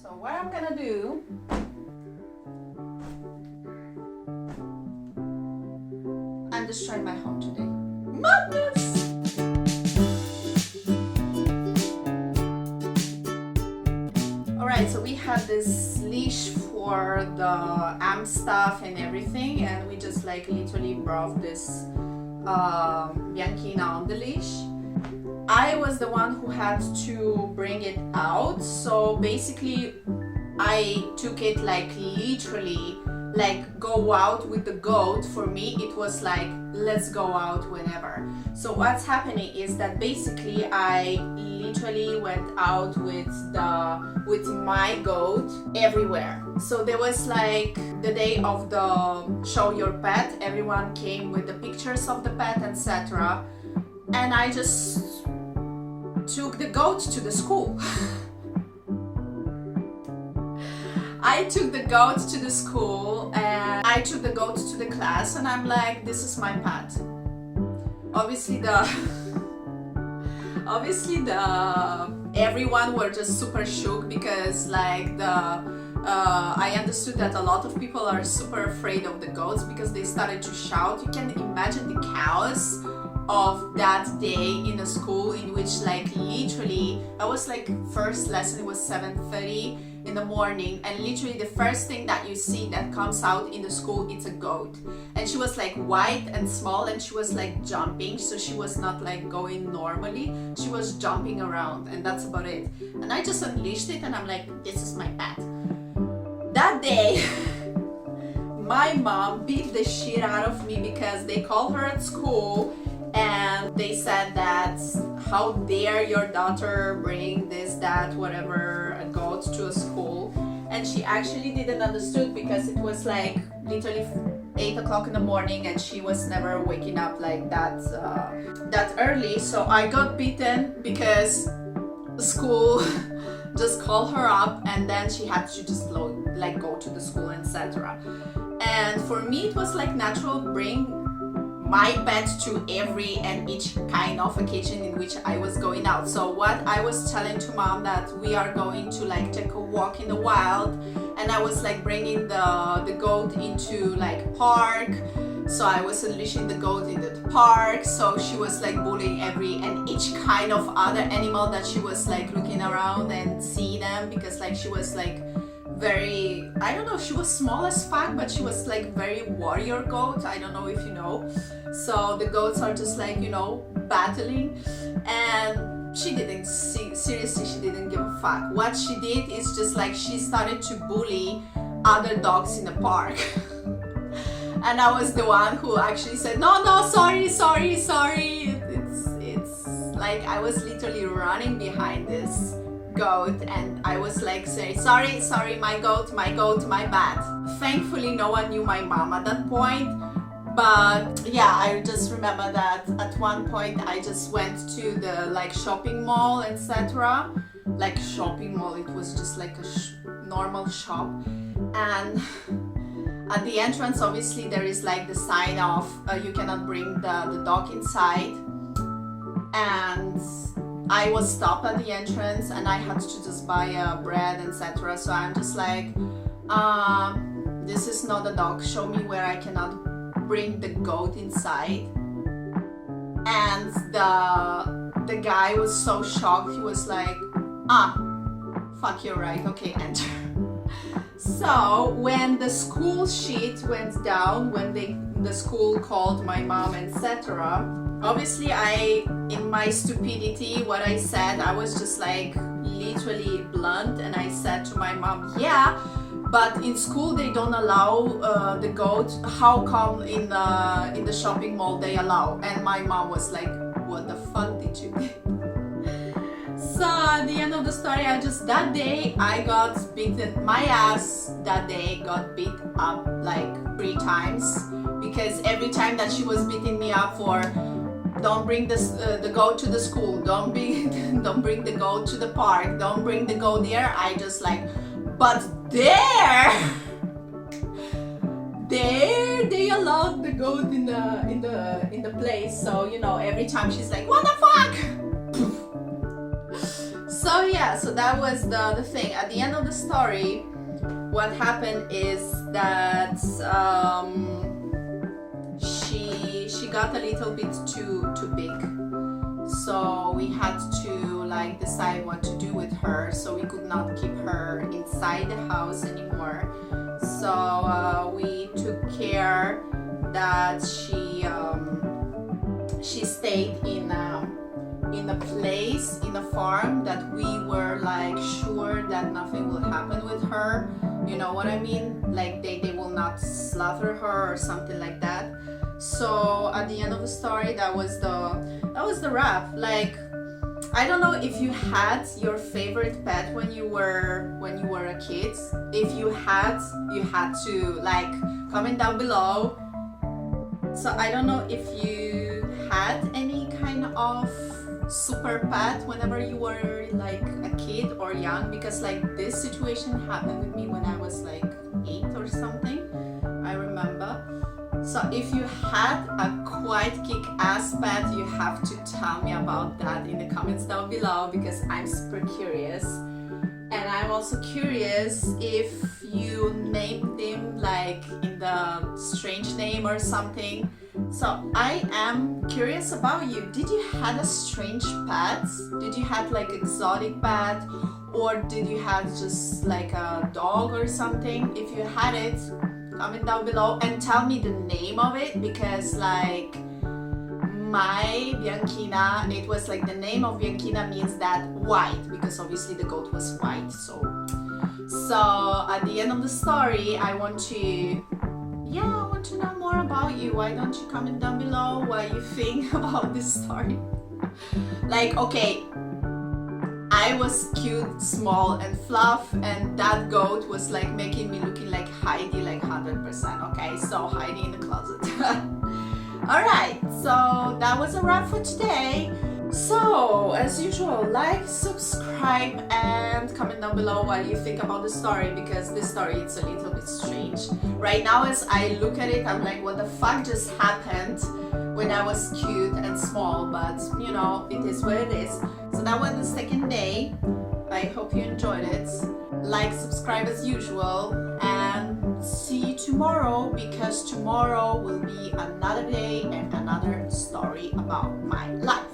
So what I'm gonna do, I'm destroying my home today. Madness! Alright, so we have this leash for the amp stuff and everything, and we just like literally brought this Bianchina on the leash. I was the one who had to bring it out, so basically I took it like literally, like go out with the goat. For me it was like let's go out whenever. So what's happening is that basically I literally went out with my goat everywhere. So there was like the day of the show your pet, everyone came with the pictures of the pet, etc. And I just took the goat to the school. I took the goat to the school and I took the goat to the class, and I'm like, this is my pet. Obviously everyone were just super shook, because like I understood that a lot of people are super afraid of the goats because they started to shout. You can imagine the chaos of that day in a school in which like literally I was like, first lesson was 7:30 in the morning, and literally the first thing that you see that comes out in the school, it's a goat. And she was like white and small, and she was like jumping, so she was not like going normally, she was jumping around, and that's about it. And I just unleashed it, and I'm like, this is my pet. That day my mom beat the shit out of me because they called her at school and they said that how dare your daughter bring this, that, whatever, a goat to a school. And she actually didn't understood because it was like literally 8 o'clock in the morning and she was never waking up like that early. So I got beaten because school just called her up, and then she had to just like go to the school, etc. And for me it was like natural bring my pet to every and each kind of occasion in which I was going out. So what I was telling to mom that we are going to like take a walk in the wild, and I was like bringing the goat into like park. So I was unleashing the goat in the park, so she was like bullying every and each kind of other animal that she was like looking around and see them, because like she was like very, I don't know, she was small as fuck, but she was like very warrior goat. I don't know if you know. So the goats are just like, you know, battling, and she didn't see, seriously, she didn't give a fuck. What she did is just like she started to bully other dogs in the park. And I was the one who actually said, no, sorry. It's like I was literally running behind this goat, and I was like saying, sorry, my goat, my bad. Thankfully no one knew my mom at that point, but yeah, I just remember that at one point I just went to the like shopping mall, etc. Like shopping mall, it was just like a normal shop, and at the entrance obviously there is like the sign of you cannot bring the dog inside, and I was stopped at the entrance and I had to just buy bread, etc. So I'm just like, this is not a dog, show me where I cannot bring the goat inside. And the guy was so shocked, he was like, fuck, you're right, okay, enter. So when the school sheet went down, when the school called my mom, etc., obviously in my stupidity, what I said, I was just like literally blunt, and I said to my mom, yeah, but in school they don't allow the goat, how come in the shopping mall they allow? And my mom was like, what the fuck did you do? So at the end of the story, that day I got beaten, my ass that day got beat up like 3 times, because every time that she was beating me up for don't bring the goat to the school, don't bring the goat to the park, don't bring the goat there, I just like, but there they allowed the goat in the place. So you know, every time she's like, what the fuck. So yeah, so that was the thing. At the end of the story, what happened is that she got a little bit too big. So we had to like decide what to do with her. So we could not keep her inside the house anymore. So we took care that she stayed in a place, in a farm that we were like sure that nothing will happen with her. You know what I mean? Like they will not slaughter her or something like that. So at the end of the story, that was the wrap. Like, I don't know if you had your favorite pet when you were a kid. If you had to like comment down below. So I don't know if you had any kind of super pet whenever you were like a kid or young, because like this situation happened with me when I was like 8 or something, I remember. So if you had a quite kick-ass pet, you have to tell me about that in the comments down below, because I'm super curious. And I'm also curious if you named them like in the strange name or something. So I am curious about you. Did you have a strange pet? Did you have like exotic pet? Or did you have just like a dog or something? If you had it, comment down below and tell me the name of it, because like my Bianchina, it was like the name of Bianchina means that white, because obviously the goat was white. So at the end of the story, I want to know more about you. Why don't you comment down below what you think about this story? Like, okay, I was cute, small and fluff, and that goat was like making me looking like Heidi, like 100%. Okay, so Heidi in the closet. Alright, so that was a wrap for today. So, as usual, like, subscribe, and comment down below what you think about the story, because this story is a little bit strange. Right now, as I look at it, I'm like, what the fuck just happened when I was cute and small? But, you know, it is what it is. So that was the second day. I hope you enjoyed it. Like, subscribe as usual, and see you tomorrow, because tomorrow will be another day and another story about my life.